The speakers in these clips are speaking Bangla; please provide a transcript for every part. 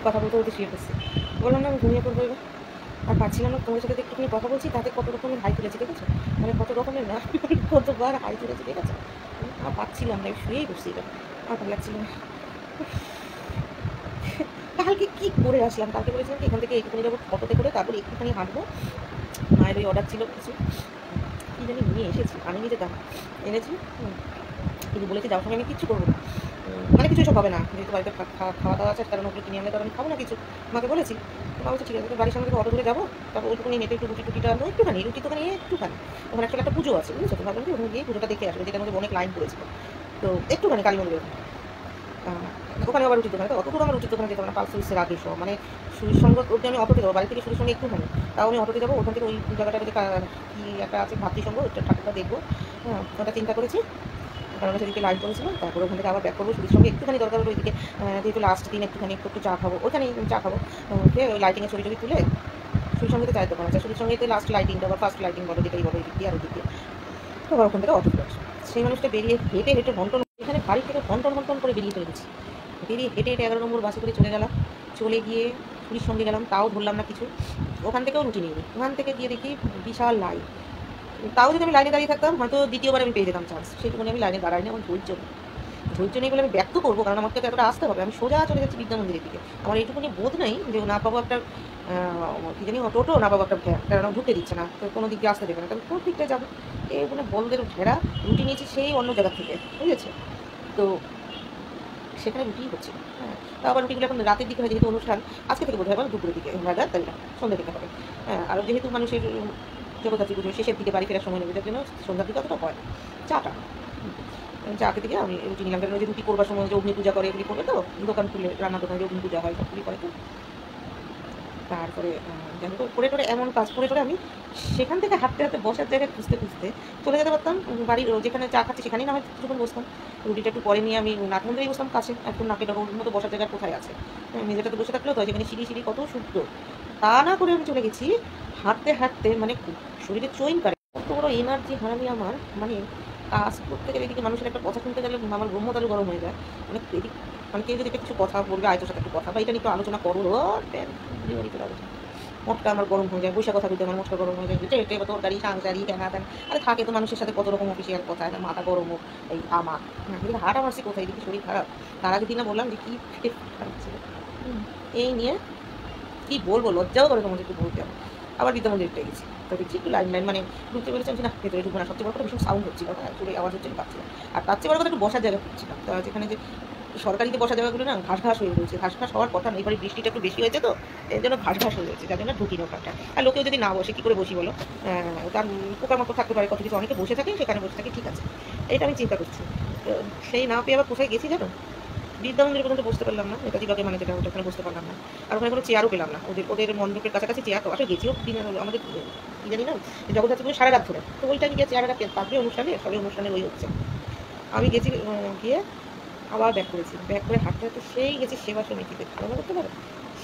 কথা বলতে বলতে শুয়ে পড়ছি। বললাম না আমি ঘুমিয়ে পড়বো এবার, আর পারছিলাম না। তোমাদের সাথে একটুখানি কথা বলছি, তাতে কত রকমের হাই তুলেছি, ঠিক আছে? মানে কত রকমের না, কতবার হাই তুলেছি, ঠিক আছে? আর পারছিলাম না, শুয়েই পড়ছি এবার, আর ভালো লাগছিল না। কালকে কি করে আসলাম, কালকে বলেছিলাম কি এখান থেকে একটুখানি যাবো অটোতে করে, তারপরে একটুখানি হাঁটবো। মায়ের ওই অর্ডার ছিল কিছু, কী জানি নিয়ে এসেছি, আমি নিজে দাম এনেছি। কিন্তু বলেছি যাওয়ার সময় আমি কিচ্ছু করবো না, মানে কিছু এসব হবে না, যেহেতু বাড়িতে খাওয়া দাওয়া আছে, কারণ ওগুলো কিনে আনলে তো আমি খাবো না কিছু। মাকে বলেছি, মা বলছে ঠিক আছে, বাড়ির সামনে থেকে অটো ধরে যাবো, তারপর ওইটুকুনি হেঁটে একটু টুটিটা আনবো, একটুখানি রুটি তো একটুখানি, ওখানে আসলে একটা পুজো আছে, বুঝেছো তো? ভাবলাম যে ওখানে গিয়ে পুজোটা দেখে আসবে, যেটার মধ্যে অনেক লাইন পড়েছিল। তো একটুখানি কালী মন্দিরে ওখানে আবার রুটির দোকানে, তো অত দূর আমার রুটির দোকানে যেতে হবে না, পালস সুইসের আগে সহ, মানে সুইস সঙ্গে অবধি আমি অটোতে যাবো, বাড়ি থেকে সুইস সঙ্গে একটুখানি, তাও আমি অটোতে যাবো। ওখান থেকে ওই জায়গাটা কি একটা আছে ভাতৃসঙ্গ, ওইটা ঠাকুরটা দেখবো। হ্যাঁ, ওটা চিন্তা করেছি, কারণ সেদিকে লাইন করেছিল। তারপরে ওখান থেকে আবার ব্যাক করবো, সুইসের সঙ্গে একটুখানি দরকার হলো ওইদিকে, যেহেতু লাস্ট দিন একটুখানি একটু চা খাবো, ওখানে চা খাবো, ওই লাইটিংয়ের ছবি টবি তুলে সুইর সঙ্গে তো চায়ের দোকান আছে, সুইর সঙ্গে লাস্ট লাইটিংটা বা ফার্স্ট লাইটিং বলো, যেটাই বলো, এদিক দিয়ে আর ওদিক দিয়ে। তো ওখান থেকে অটো আসে, সেই মানুষটা বেরিয়ে হেঁটে হেঁটে ঘন্টন, এখানে বাড়ি থেকে ঘন্টন করে বেরিয়ে চলে গেছি, বেরিয়ে হেঁটে হেঁটে 11 নম্বর বাসে করে চলে গেলাম। চলে গিয়ে পুরীর সঙ্গে গেলাম, তাও ধরলাম না কিছু, ওখান থেকেও রুটি নিয়ে নিই। ওখান থেকে গিয়ে দেখি বিশাল লাইন, তাও যদি আমি লাইনে দাঁড়িয়ে থাকতাম হয়তো দ্বিতীয়বার আমি পেয়ে যেতাম চান্স, সেইটুকুনি আমি লাইনে দাঁড়াই না, আমার ধৈর্য নেই বলে আমি ব্যক্ত করবো, কারণ আমাকে তো এতটা আসতে হবে। আমি সোজা চলে যাচ্ছি বিদ্যা মন্দিরের দিকে, আমার এইটুকুনি বোধ নেই যে না পাবো একটা কী জানি টোটো, না পাবো একটা ভ্যান, কারণ ঢুকতে দিচ্ছে না, তো কোনো দিক দিয়ে আসতে দেবে না, তাহলে কোন দিকটায় যাবো? এইগুলো বলদের ঘেরা, রুটি নিয়েছি সেই অন্য জায়গা থেকে, বুঝেছে তো? সেখানে রুটিই হচ্ছে, হ্যাঁ। তা আবার রুটিগুলো এখন রাতের দিকে হয়, যেহেতু অনুষ্ঠান আজকে থেকে বোধ হয়, আবার দুপুরের দিকে, রাজার তারিখটা সন্ধ্যা দিকে হবে, হ্যাঁ। আর যেহেতু মানুষের জগদ্ধাত্রী পুজো শেষের দিকে বাড়ি ফেরার সময় নেবে, যার জন্য সন্ধ্যার দিকে অতটা হয় না। চাটা চাকে দিকে আমি রুটি নিলাম, কারণ ওই যে রুটি করবার সময় যে অগ্নি পূজা করে, এগুলি করবে তো, দোকান খুলে রান্নার দোকানে যে অগ্নি পূজা হয় সবগুলি করে তো। তারপরে যাই হোক করে টোরে এমন কাজ করে আমি সেখান থেকে হাঁটতে হাঁটতে বসার জায়গায় খুঁজতে খুঁজতে চলে যেতে পারতাম বাড়ির, যেখানে চা খাচ্ছি সেখানেই না হয় কিছুক্ষণ বসতাম, রুটিটা একটু পরে নিয়ে আমি নাট মন্দিরেই বসতাম কাছে, একটু নাকে ডবল মতো বসার জায়গা কোথায় আছে, মেঝেটাতে বসে থাকলেও তো যেখানে সিঁড়ি কত শুদ্ধ, তা না করে আমি চলে গেছি হাঁটতে হাঁটতে, মানে শরীরে চইন কাটে, কত বড় এনার্জি হারামি আমার, মানে কাজ করতে গেলে এদিকে মানুষের একটা কথা শুনতে গেলে আমার ব্রহ্মতারও গরম হয়ে যায়, মানে এদিক, মানে কেউ যদি কিছু কথা বলবে, আয়তোর সাথে একটু কথা বা এটা নিয়ে একটু আলোচনা করো, মটকা আমার গরম হয়ে যায়, বৈশা কথা বলতে আমার মটকা গরম হয়ে যায়, হেঁটে হেঁটে তরকারি সাংসারি কেনা দেন, আরে থাকে তো মানুষের সাথে কত রকম অফিসিয়াল কথা, মাথা গরম হোক, এই আমার কিন্তু হাট আমার সে কোথায়, এদিকে শরীর খারাপ, তার আগে দিন না বললাম যে কী খারাপ ছিল, এই নিয়ে কী বলবো, লজ্জাও করে তোমাদের একটু বলতে হবে। আবার বিদ্যা মন্দিরটা গেছি, তো দেখছি একটু লাইন লাইন, মানে ঢুকতে পেরেছিলাম না, ভেতরে ঢুকবো না, সবচেয়ে বড় কথা ভীষণ সাউন্ড হচ্ছিল, চলে আওয়াজ হচ্ছিল, পাচ্ছিলাম। আর তার চেয়ে বড় কথা একটু বসার জায়গা খুঁজছিলাম, তো যেখানে যে সরকারিতে বসার জায়গাগুলো না ঘাস হয়ে রয়েছে, ঘাস হওয়ার কথা না, এবারে বৃষ্টিটা একটু বেশি হয়েছে তো, এর জন্য ঘাস হয়ে রয়েছে, যার জন্য ঢুকি না ওখানটা। আর লোকেও যদি না বসে কী করে বসি বলো, তার পোকার মতো থাকতে পারে, কত কিছু, অনেকে বসে থাকে সেখানে বসে থাকে, ঠিক আছে, এটা আমি চিন্তা করছি। তো সেই না পেয়ে আবার কোথায় গেছি জানো, বিদ্যা মন্দিরে পর্যন্ত বসতে পারলাম না, এটা দিবাকে মানে যেটা ওখানে বসতে পারলাম না, আর ওখানে কোনো চেয়ারও পেলাম না, ওদের মণ্ডপের কাছাকাছি চেয়ার তো আসলে গেছিও আমাদের কী জানি না জগদ্ধাত্রী পুজো সারা রাত ধরে, তো ওইটা গিয়ে চেয়ারটা পাকবে অনুষ্ঠানে, সবই অনুষ্ঠানের ওই হচ্ছে। আমি গেছি গিয়ে আবার ব্যাক করেছি, ব্যাক করে হাঁটতে হাঁটতে সেই গেছি সেবা সমিতিতে, ধারণা করতে পারো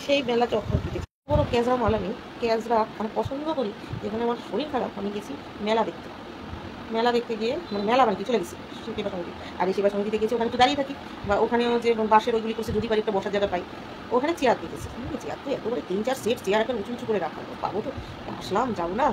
সেই মেলা চক্কর দিতে, বড় ক্যাজরা মাল, আমি ক্যাজরা মানে পছন্দ করি, যেখানে আমার শরীর খারাপ আমি গেছি মেলা দেখতে গিয়ে, মানে মেলা মানে কি চলে গেছি সেবা সমিতি, আর এই সেবা সমিতিতে গেছি, ওখানে একটু দাঁড়িয়ে থাকি, বা ওখানেও যে বাসের ওইগুলি করছে, যদি পারি একটা বসার জায়গা পাই, ওখানে চেয়ার দেখেছি, চেয়ার তো একেবারে 3-4 সেট চেয়ার এখন উঁচু করে রাখা, পাবো তো, আসলাম যাবো না,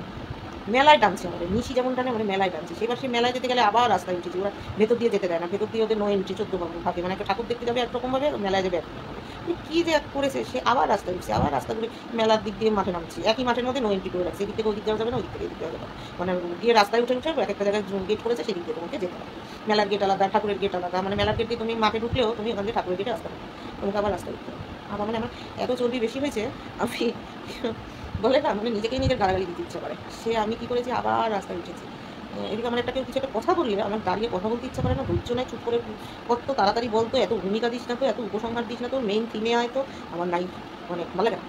মেলায় টানছে আমাদের, নিশি যেমন টানে মানে মেলায় টানছে, সেবার সেই মেলায় যেতে গেলে আবার রাস্তায় উঠেছি, ওরা ভেতর দিয়ে যেতে দেয় না, ভেতর দিয়ে ওদের নো এন্ট্রি 14 ভাবে, মানে একটা ঠাকুর দেখতে যাবে একরকমভাবে, মেলায় যাবে একরকমভাবে, কী যে করেছে, সে আবার রাস্তায় উঠছে, আবার রাস্তা ঘুরে মেলার দিক দিয়ে মাঠে নামছি, একই মাঠের মধ্যে নো এন্ট্রি করে রাখছে, এদিক থেকে ওদিক যাওয়া যাবে না, ওদিক থেকে এদিক যাওয়া যাবে, মানে গিয়ে রাস্তায় উঠে এক একটা জায়গায় গেট করেছে, সেদিক দিয়ে তোমাকে যেতে হবে, মেলার গেট আলাদা, ঠাকুরের গেট আলাদা, মানে মেলার গেট দিয়ে তুমি মাঠে ঢুকলেও তুমি ওখান থেকে ঠাকুরের গেটে আসতে পারো, তোমাকে আবার রাস্তায় উঠতে হবে। আবার মানে আমার এত চর্বি বেশি হয়েছে, আমি বলে না, মানে নিজেকেই নিজের গালাগালি দিতে ইচ্ছা করে, সে আমি কী করেছি, আবার রাস্তায় উঠেছি, এদিকে আমার একটা কেউ কিছু একটা কথা বললে আমার দাঁড়িয়ে কথা বলতে ইচ্ছা করে না, ধৈর্য নেয়, চুপ করে কত তাড়াতাড়ি বলতো, এত ভূমিকা দিস না তো, এত উপসংহার দিস না তো, মেইন থিমে আয় তো, আমার নাই, মানে ভালো লাগে না,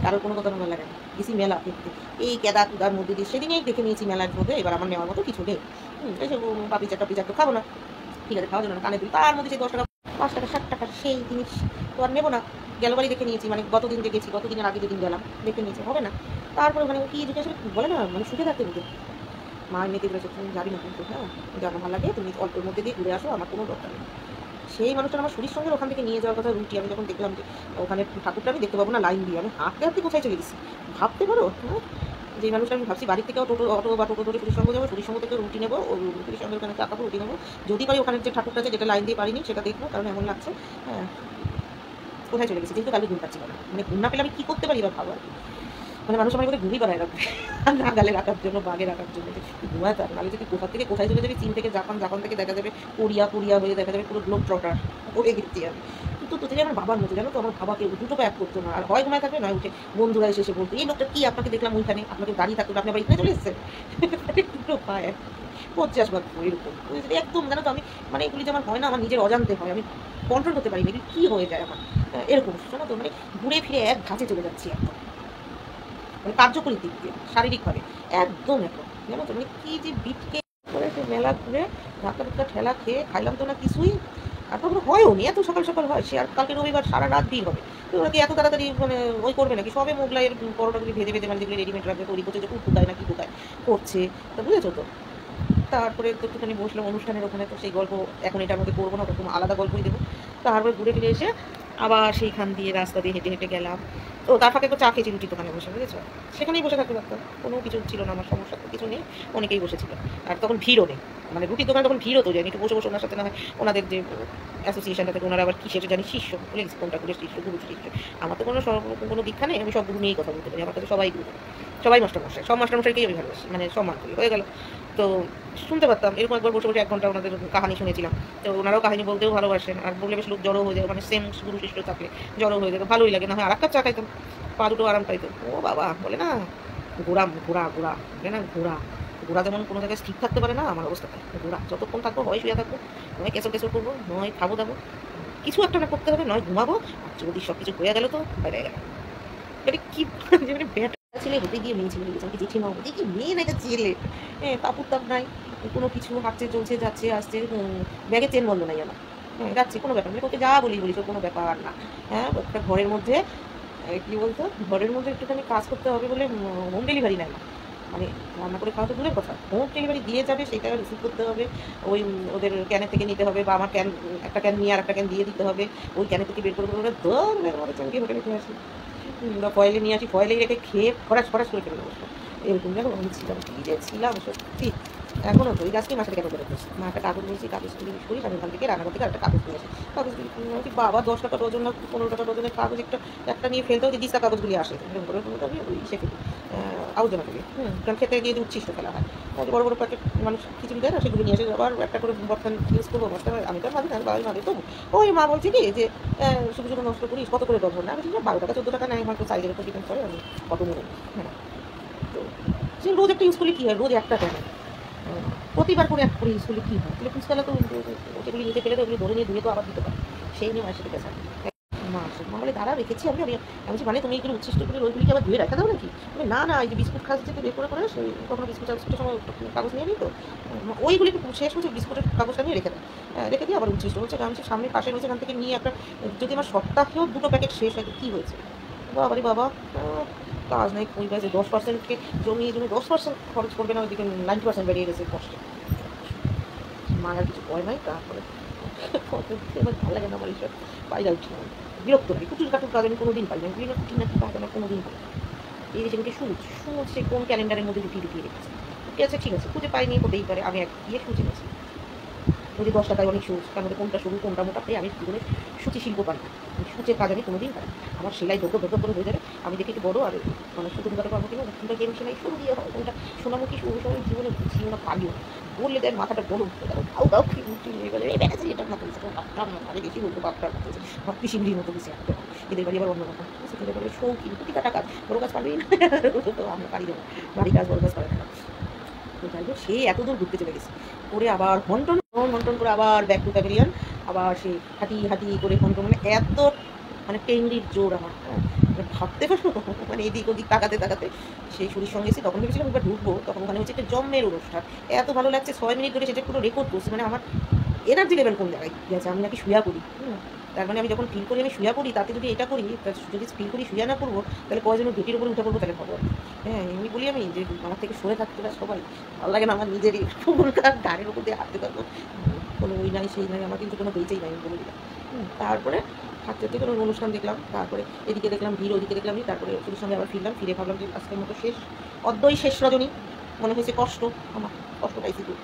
কারোর কোনো কথা ভালো লাগে না। গেছি মেলা দেখতে, এই কেদা কুদার মধ্যে দিয়ে সেদিনেই দেখে নিয়েছি মেলার মধ্যে, এবার আমার নেওয়ার মতো কিছু নেই, এইসব পাপি চাট তো খাবো না, ঠিক আছে খাওয়ার জন্য না, কানে দিই, তার মধ্যে সেই 10 টাকা 5 টাকা 60 টাকার সেই জিনিস তো আর নেবো না, গেলবারই দেখে নিয়েছি, মানে গতদিন যে গেছি, গতদিনের আগে যেদিন গেলাম দেখে নিয়েছি, হবে না, তারপরে ওখানে কি জিজ্ঞাসা বলে না, মানে সুখে থাকতে বুঝে, মা এমনিতে বলেছে তুমি যাবি না কিন্তু, হ্যাঁ যাবো, ভালো লাগে তুমি অল্পের মধ্যে দিয়ে ঘুরে আসো, আমার কোনো দরকার নেই, সেই মানুষটা আমার শরীর সঙ্গে ওখান থেকে নিয়ে যাওয়ার কথা রুটি। আমি যখন দেখলাম যে ওখানে ঠাকুরটা আমি দেখতে পাবো না লাইন দিয়ে, আমি হাঁটতে হাঁটতে কোথায় চলে গেছি ভাবতে পারো। হ্যাঁ, যে মানুষটা আমি ভাবছি বাড়ি থেকেও অটো বা টোটো ধরে পুরীর সঙ্গে যাবো, পুরীর সঙ্গে থেকে রুটি নেবো, ওই পুরীর সঙ্গে ওখানে টাকাবো, রুটি নেবো, যদি পারি ওখানে যে ঠাকুরটা আছে যেটা লাইন দিয়ে পারিনি সেটা দেখবো, কারণ এমন লাগছে। হ্যাঁ, কোথায় চলে গেছি, যেহেতু কালকে ঘুম পাচ্ছি না, মানে ঘুম না পেলে আমি কী করতে পারি বা ভাবো আর কি। মানে মানুষ আমার ঘুমই বানায় রাখবে না গালে রাখার জন্য, বাগে রাখার জন্য, যে ঘুমায় তার নাহলে যদি কোথা থেকে কোথায় চলে যাবে, চীন থেকে জাপান, জাপান থেকে দেখা যাবে কোরিয়া, কোরিয়া হয়ে দেখা যাবে পুরো গ্লোব ট্রটার হয়ে গেছি আমি। কিন্তু তো থেকে আমার বাবার মতো, জানো তো, আমার বাবাকে দুটো প্যাক করতো না, আর হয় ঘুমায় থাকবে নয় উঠে বন্ধুরা এসে বলতো এই লোকটা কি, আপনাকে দেখলাম ওইখানে, আপনাকে দাঁড়িয়ে থাকতো, আপনি আবার এখানে চলে এসেছেন। দুটো পায় 50 বার এরকম একদম, জানো তো আমি, মানে এগুলি যে আমার হয় না, আমার নিজের অজান্তে হয়, আমি কন্ট্রোল করতে পারি না, এগুলি কী হয়ে যায় আমার এরকম, জানো তো, মানে ঘুরে ফিরে এক ধাঁচে চলে যাচ্ছি একদম, মানে কার্যকরী দিক দিয়ে শারীরিকভাবে একদম এখন, জানো তো, মানে কী যে বিটকে করে সে মেলা ঘুরে ধাক্কা ধুক্কা ঠেলা খেয়ে খাইলাম তো না কিছুই। আর তখন হয়ও নি, এত সকাল সকাল হয় সে, আর কালকে রবিবার সারা রাত ভিড় হবে, তো ওরা কি এত তাড়াতাড়ি মানে ওই করবে নাকি, সবে মোগলাইয়ের পরোটাগুলি ভেজে ভেজে, মানে যেগুলো রেডিমেড রাখবে তৈরি করছে, যে কুকুদায় না কি কোথায় করছে, তা বুঝেছো তো। তারপরে তো একটুখানি বসলাম অনুষ্ঠানের ওখানে, তো সেই গল্প এখন এটার মধ্যে করবো না, ওরকম আলাদা গল্পই দেবো। তারপরে ঘুরে ফিরে এসে আবার সেইখান দিয়ে রাস্তা দিয়ে হেঁটে হেঁটে গেলাম, তো তার ফাঁকে একটু চা খেয়েছি রুটি দোকানে বসে, বুঝেছো, সেখানেই বসে থাকতে পারতাম, কোনো কিছু ছিল না, আমার সমস্যা তো কিছু নেই, অনেকেই বসেছিল, আর তখন ভিড়ও নেই, মানে রুটির দোকানে তখন ভিড়ও তো যায়নি, একটু বসে বসে ওনার সাথে না হয় ওনাদের যে অ্যাসোসিয়েশনটা থেকে ওনারা আবার কিসের জানি শিষ্য, বলে কোনটা করে শিষ্য, গুরু শিষ্য, আমার তো কোনো দীক্ষা নেই, আমি সব গুরু নিয়েই কথা বলতে পারি, আমার কাছে সবাই গুরু, সবাই মাস্টারমশাই, সব মাস্টারমশাইকেই আমি ভালোবাসি, মানে সম্মান করি, হয়ে গেল। তো শুনতে পারতাম এরকম, একবার বসে বসে 1 ঘন্টা ওনাদের কাহিনী শুনেছিলাম, তো ওনারাও কাহিনী বলতেও ভালোবাসেন, আর বললে বেশ লোক জড়ো হয়ে যায়, মানে সেম গুরু শিষ্য থাকলে জড়ো হয়ে যেত, ভালোই লাগে, না হয় আর এক কাপ চা খাইতাম, পা দুটো আরাম পাইতো। ও বাবা, বলে না ঘোড়া ঘোড়া ঘোড়া, বলে না ঘোড়া, ঘোড়া যেমন কোনো জায়গায় স্থির থাকতে পারে না, আমার অবস্থা তাই, ঘোড়া যতক্ষণ থাকবো হয় শুয়ে থাকবো, নয় কেঁচো কেঁচো করবো, নয় খাবো দাবো, কিছু একটা না করতে হবে, নয় ঘুমাবো, আর যদি সব কিছু হয়ে গেলো তো বাইরে গেল, এটা কি মানে ব্যাটা ছেলে হতে গিয়ে মেয়ে ছেলে গেছে, আমি জেঠিমা হতে কি মেয়ে না, এটা ছেলে, হ্যাঁ, কাপড় তাপ নাই, কোনো কিছু হাঁটছে চলছে যাচ্ছে আসছে, ব্যাগে চেন বন্ধ নাই আমার, হ্যাঁ যাচ্ছে, কোনো ব্যাপার মানে ওকে যা বলি বলিস কোনো ব্যাপার না। হ্যাঁ, একটা ঘরের মধ্যে কী বলতো, ঘরের মধ্যে একটুখানি কাজ করতে হবে বলে হোম ডেলিভারি নেয় না, মানে রান্না করে খাওয়া তো দূরের কথা, হোম ডেলিভারি দিয়ে যাবে সেটা রিসিভ করতে হবে, ওই ওদের ক্যানের থেকে নিতে হবে, বা আমার ক্যান, একটা ক্যান নিয়ে আর একটা ক্যান দিয়ে দিতে হবে, ওই ক্যানের থেকে বের করে ওরা দৌড়ের মধ্যে চলকে হোটেলে খেয়ে আসি, বা ফয়েলে নিয়ে আসি, ফয়েলেই রেখে খেয়ে ফরাস ফরাস করে ফেলে বসবো, এরকম জানো আমি ছিলাম, কী যে ছিলাম সত্যি। এখনও তো ওই গাছটি মাসে কেন করে বসি, মা একটা কাগজ বলছি, কাগজ তুলি করিস, আমি ওখান থেকে রান্নাঘর থেকে একটা কাগজ নিয়ে আসি, কাগজ তুলি বাবা 10 টাকা ডজন না 15 টাকা ডজনের কাগজ, একটা নিয়ে ফেলতেও যে দিস্তা কাগজগুলি আসে, এরকম করে আমি ওই সে ফেলি আলোচনা করি, কারণ খেতে গিয়ে যে উচ্ছিষ্ট ফেলা হয়, বড় বড় প্যাকেট মানুষ খিচুড়ি দেয় না, সেগুলো নিয়ে এসে আবার একটা করে বর্তমান ইউজ করবো, বস্তা আমি তো ভাবি না, বাবাই ভাবি তবু ওই মা বলছে কি যে শুধু শুধু নষ্ট করিস, কত করে ডজন, আমি ঠিক 12 টাকা 14 টাকা নেয়, হয়তো সাইজের উপর ডিপেন্ড করে আমি কত নেবো। হ্যাঁ, তো সে রোজ একটা ইউজ করলে কী হয়, রোজ একটা কেন, প্রতিবার করে এক করে ইউজ করলে কী হয়, তাহলে ফুচকালা তো ওগুলি নিতে পেরে তো ওগুলি ধরে নিয়ে ধুয়ে তো আবার দিতে পারে, সেই নিয়ে মায়ের সাথে গেছে মা আসে, মা বলে দাঁড়া রেখেছি আমি, আমি বলছি মানে তুমি এগুলো উচ্ছিষ্ট করে ওইগুলিকে আবার ধুয়ে রাখা দাও নাকি, বলে না না, এই যে বিস্কুট খাস যেতে বের করে করে সেই কখনো বিস্কুটের সময় কাগজ নিয়ে নিই তো, ওইগুলি শেষ হচ্ছে বিস্কুটের কাগজটা নিয়ে রেখে দেয়, রেখে দিয়ে আবার উচ্ছিষ্ট হচ্ছে, কারণ সামনে পাশে রয়েছে, এখান থেকে নিয়ে একটা, যদি আমার সপ্তাহেও 2টো প্যাকেট শেষ হয় কী হয়েছে, বাবারে বাবা, কাজ নাই ওই বাজে 10%কে জমিয়ে 10% খরচ করবে না, ওইদিকে 90% বেরিয়ে গেছে কষ্টে, মা আর কিছু কয় নাই। তারপরে এবার ভালো লাগে না আমার এইসব পাই যাচ্ছি, বিরক্ত লাগে, কুটির কাটুর কাজ আমি কোনো দিন পাই না, বিভিন্ন কুটির নাকি কাজ আমার কোনো দিন পাই না, এই যে সেগুলি সুচ সে কোন ক্যালেন্ডারের মধ্যে ঢুকিয়ে রেখেছে, ঠিক আছে ঠিক আছে, খুঁজে পাইনি, হতেই পারে, আমি এক গিয়ে খুঁজে গেছি, যদি 10 টাকায় অনেক সুচ, তার মধ্যে কোনটা সরু কোনটা মোটা, আমি জীবনে সূচি শিল্প পাই না, সূচের কাজ আমি কোনোদিন পাই, আমার সেলাই ধোপ করে হয়ে যাবে, আমি দেখি একটু বড়ো আর মানে শুধু ঢুকাতে পারবো কিনা, কোনটা গেম সেলাই শুরু দিয়ে হয়, কোনটা সোনামুখী শুরু সময় জীবনে বুঝিও না পারিও, বললে দেয় মাথাটা গরম হয়ে গেল, গাও গাও উঠে নিয়ে গেলে এই ব্যাটাছি এটার মতো দিচ্ছে, বাপটার মতো আরে বেশি বলতো বাপটার মতো ভাবি শিবলির মতো দিচ্ছে, এদের বাড়ি আবার অন্যরকম, এদের বাড়ি শৌখিন কুটি কাটা কাজ, বড়ো কাজ পারবেই না, তো আমরা পারি দেবো, বাড়ি কাজ বড়ো কাজ পারে না, তো যাই হোক সে এত দূর ঘুরতে চলে গেছে, করে আবার হন্টন করে আবার ব্যাক টু প্যাভিলিয়ন, আবার সে হাঁটি করে হন্টন, মানে এত মানে টেংরির জোর আমার, হ্যাঁ ভাবতে পারবো, মানে এদিক ওদিক তাকাতে সেই শরীর সঙ্গে এসে তখন ভেবেছিলাম একবার ঢুকবো, তখন ওখানে হচ্ছে একটা জন্মের অনুষ্ঠান, এত ভালো লাগছে 6 মিনিট ধরে সেটা পুরো রেকর্ড করছি, মানে আমার এনার্জি লেভেল কোন জায়গায় গেছে, আমি নাকি শুয়া করি, তার মানে আমি যখন ফিল করি আমি শুয়া পড়ি, তাতে যদি এটা করি, যদি ফিল করি শুয়া না করবো, তাহলে কয়জনের ভেটির উপরে উঠে পড়বো, তাহলে খবর, হ্যাঁ আমি বলি আমি যে আমার থেকে সরে থাকতে সবাই ভালো লাগে না, আমার নিজেরই গাড়ির উপর দিয়ে হাঁটতে পারবো, কোনো ওই নাই সেই নাই, আমার কিন্তু কোনো বেঁচেই নাই, আমি বলে দিলাম। তারপরে থাকতে থাকতে কোনো অনুষ্ঠান দেখলাম, তারপরে এদিকে দেখলাম ভিড়, ওদিকে দেখলাম ভিড়, তারপরে ওদের সঙ্গে আবার ফিরলাম, ফিরে ভাবলাম যে আজকের মতো শেষ, অদ্যই শেষ রজনী। মনে হয়েছে কষ্ট, আমার কষ্ট পাইছি খুব।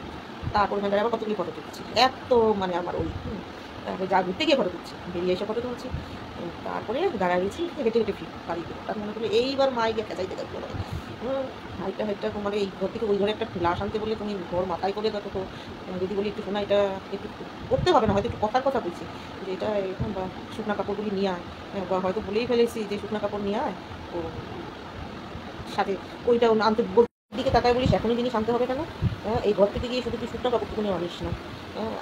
তারপরে ওখানে আবার কতগুলি ফটো তুলছি, এত মানে আমার ওই তারপরে যা ঘুরতে গিয়ে ফটো তুলছি, বেরিয়ে এসে ফটো তুলছি। তারপরে দাঁড়ায় গেছি, হেঁটে হেঁটে ফির বাড়িতে। তার মনে করলে এইবার মাই গিয়ে খেঁচাইতে গেল, হাইটা হাইটা তোমার এই ঘর থেকে ওই ঘরে একটা গ্লাস আনতে বললে তুমি ঘর মাথায় করে দেখো তো, যদি বলি একটু শোনা এটা একটু করতে হবে না, হয়তো একটু কথার কথা বলছি যে এটা এরকম, বা শুকনা কাপড়গুলি নিয়ে আয়, বা হয়তো বলেই ফেলেছি যে শুকনা কাপড় নিয়ে আয়, ও সাথে ওইটা আনতে দিকে তাকায় বলিস এখনই জিনিস আনতে হবে কেন? এই ঘর থেকে গিয়ে শুধু তুই শুকনো কাপড়টুকুনি আনিস না,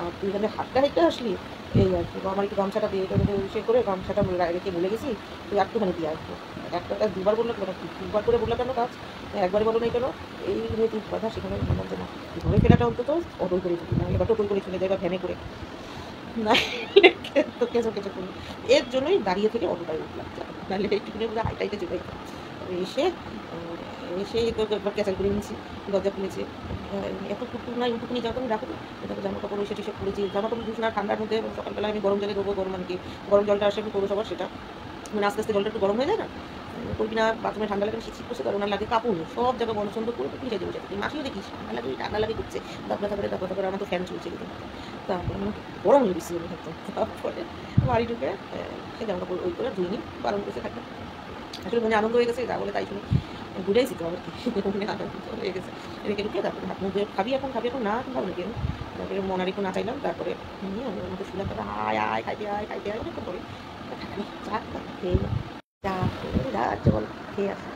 আর তুই এখানে হাঁটতে হাঁটতে আসলি, এই আর কি। আমার একটু গামছাটা দিয়ে এটা সে করে গামছাটা রেখে ভুলে গেছি, তুই একটুখানি দিয়ে আসবো। একটা দুবার বললো কেন, দুবার করে বললো কেন কাজ, একবারে বলো নাই কেন? এই তুই কথা সেখানে বললাম যে না, ঘরে ফেরাটা অন্তত অটোই করে চলি, না এবার টোটোই করে চলে যায় বা ভ্যানে করে, না তো কেঁচো কেঁচো করি। এর জন্যই দাঁড়িয়ে থেকে অটোটাই উঠলাম, নাহলে একটুখানি বোধ হয় হাইটাইতে চলে যেতাম। এসে এসেই তো একবার ক্যাচার করে নিয়েছি, দরজা খুলেছে, এত কুটুক নাই উটুকুনি যাও তুমি রাখো, তারপর জামা কাপড় এসে টিসে খুলেছি, জামা কাপড় ধুস না ঠান্ডার মধ্যে, সকালবেলা আমি গরম জলে দেবো, গরম মানে কি গরম জলটা আসে পৌরসভার, সেটা মানে আস্তে আস্তে জলটা একটু গরম হয়ে যায় না, করবি না বাথরুমে ঠান্ডা লাগে, শীত করছে, কারণ ওনার লাগে কাপড় সব জায়গায় বন্ধ বন্ধ করে তুই যাই বসে থাকি, মাসিও দেখিস ঠান্ডা লাগে করছে, তারপরে আমার তো ফ্যান চলছে কিন্তু, তারপরে মানে গরম হয়ে বেশি আমি থাকতাম। তারপরে বাড়ি ঢুকে সে জামা কাপড় ওই করে ধুইনি, বারণ করছে থাকতাম। আসলে মনে আনন্দ হয়ে গেছে, যা বলে তাই শুনি, ঘুরেইছি তো আর কি, মনে আনন্দ হয়ে গেছে। রেখে ঢুকে তারপরে হাত মুখ খাবি এখন না ভালো নাকি, তারপরে মনার একটু নাচাইলাম, তারপরে নিয়ে আমি ওর মতো শুনলাম, তারপরে আয় খাইতে আয় অনেকক্ষণ করে চা খেয়ে চা খেয়ে বল খেয়ে আসে,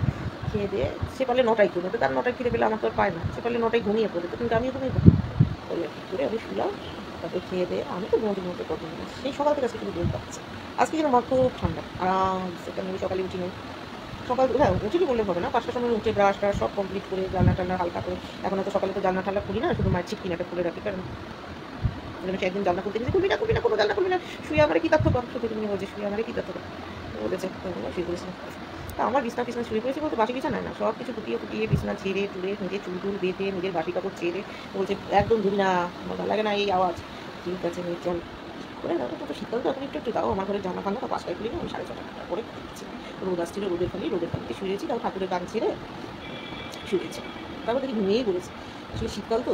খেয়ে দিয়ে সে পারলে 9টায় ঘুমোতে, তার 9টায় খিদে পেলে আমার তো আর পায় না, সে পারলে 9টায় ঘুমিয়ে পড়ে, কিন্তু আমিও ঘুমিয়ে পড়ি, ওই আর কি করে আমি শুলাম। তারপরে খেয়ে দিয়ে আমি তো ঘুমোতে করবো না, সেই সকাল থেকে আজকে কিন্তু ঘুম পাচ্ছে, আজকে যেন আমার খুব ঠান্ডা আরাম, সেটা আমি সকালে উঠি না, সকাল হ্যাঁ উঠেনি বললে হবে না, 5টার সময় উঠে ব্রাশ ট্রাশ সব কমপ্লিট করে জানলা টান্না হালকা করে, এখন তো সকালে তো জানলা টান্না খুলি না, শুধু মায়ের ছিটকিনাটা খুলে রাখি, কারণ সে একদিন জানলা খুলতে গেছি, খুলবি না কোনো জানলা খুলবি না, শুয়ে আমার কি তথ্য কর, তুমি বলছে শুয়ে আমার কি তথ্য কর বলেছে, শুয়ে পড়েছি। তা আমার বিছনা শুয়ে পড়েছি বলতে বাসি বিছানায় না, সব কিছু ফুটিয়ে বিছনা ছেড়ে টুড়ে নিজের চুল বেঁধে নিজের বাসি কাপড় ছেড়ে বলছে একদম ধুবি না, আমার ভালো লাগে না এই আওয়াজ, ঠিক আছে চল করে দাও, তো শীতকাল তো এখন একটু দাও, আমার ঘরে জামা কান্না 5টায় খুলি না, আমি 6:30 করে খাচ্ছি, রোদ আসছিল, রোদের খালিতে শুয়েছি, তাও ঠাকুরের গান ছেড়ে শুয়েছি, তারপর দেখি ঘুমিয়েই পড়েছি। আসলে শীতকাল তো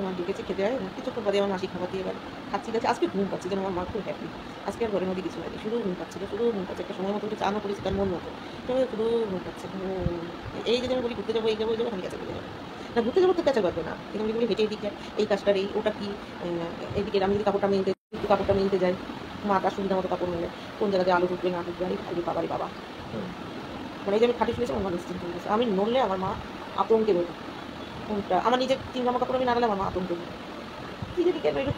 আমার ডেকেছে খেতে হয়, কিছুক্ষণ বাদে আমার মাসি খাবার দিয়ে এবার খাচ্ছি গেছে, আজকে ঘুম পাচ্ছি যেন, আমার মা খুব হ্যাপি, আজকে আর ঘরের মধ্যে কিছু হয়নি, শুধু ঘুম পাচ্ছিল, একটা সময় মতো একটু চানও করেছি তার মন মতো, শুধু ঘুম পাচ্ছে। এই যে আমি বলি ঘুরতে যাবো, এই যাবো আমি ক্যাচা করে যাবো না, ঘুরতে যাবো তো ক্যাচা করবে না, কিন্তু আমি বলি হেঁটে এদিকে এই কাজটার এই ওটা কি, এইদিকে আমি যদি কাপড়টা মিলতে যাই, মা তার সুবিধা মতো কাপড় মিলে কোন জায়গাতে আলু ঢুকবে না ঢুকবে, আমি বাবারই বাবা, মানে এই যে আমি খাটে শুয়েছি, আমার মা নিশ্চিন্ত হয়ে গেছে, আমি নড়লে আমার মা আতঙ্কে বলবে, কোনটা আমার নিজের 3 জামা কাপড় আমি নাড়ালে আমার মা আতঙ্কে বলবে, কি যদি কেন এরকম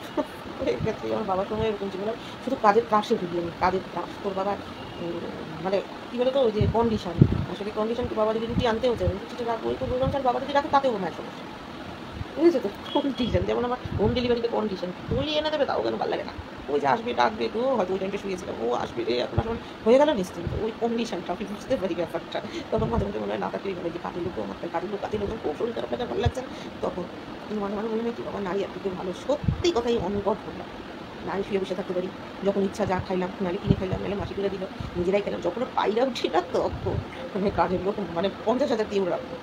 হয়ে গেছে, আমার বাবার সঙ্গে এরকম ছিল, শুধু কাজের ত্রাসে ঢুকলি আমি, কাজের ত্রাস তোর বাবা, মানে কী বলে তো ওই যে কন্ডিশন, আসলে কন্ডিশন কি, বাবা যদি রুটি আনতেও চাই রুটিটা রাখবো, ওই তো বললাম স্যার বাবা যদি রাখে তাতেও আমার সমস্যা, বুঝেছো তো কন্ডিশন, যেমন আমার হোম ডেলিভারিতে কন্ডিশন, তুই এনে দেবে তাও কেন ভালো লাগে না, ওই যে আসবে ডাকবে তো, হয়তো ওই টাইমটা শুয়েছিলাম, ও আসবে রে এখন আসলে হয়ে গেল নিশ্চিন্ত, ওই কন্ডিশনটা আমি বুঝতে পারি ব্যাপারটা, তখন মাঝে মধ্যে মনে হয় না থাকলেই ভালো, যে কাজের লোক আমার কাজের লোক খুব শরীর খারাপ লাগে, ভালো লাগছে না, তখন মনে মনে হয় কি বাবা নারী আর থেকে ভালো, সত্যি কথাই অনুভব করলাম, নারী শুয়ে বসে থাকতে পারি, যখন ইচ্ছা যা খাইলাম, নারী কিনে খাইলাম, নাহলে মাসি করে দিল, নিজেরাই খেলাম, যখন পাইরা উঠি না তখন মানে কাজের লোক মানে 50,000 দিয়ে রাখবো,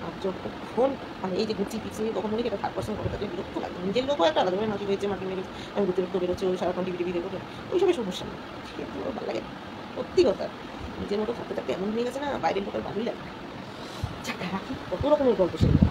আর যখন মানে এই যে ঘুরছি পিছিয়ে কখন মনে এটা 3% করে তাদের বিরক্ত লাগে, নিজের লোকও একটা আলাদা মাটি হয়েছে মাটি মেরে আমি ঘুরতে বেরোচ্ছি, ওই সারাক্ষণ টিভি দেখবো, ওইসবের সমস্যা নেই, কিন্তু ভালো লাগে সত্যি কথা, নিজের মতো থাকতে থাকতে এমন হয়ে গেছে না, বাইরের লোকের ভালোই লাগে। আচ্ছা রাখি, কত রকমের গল্প শুনলাম।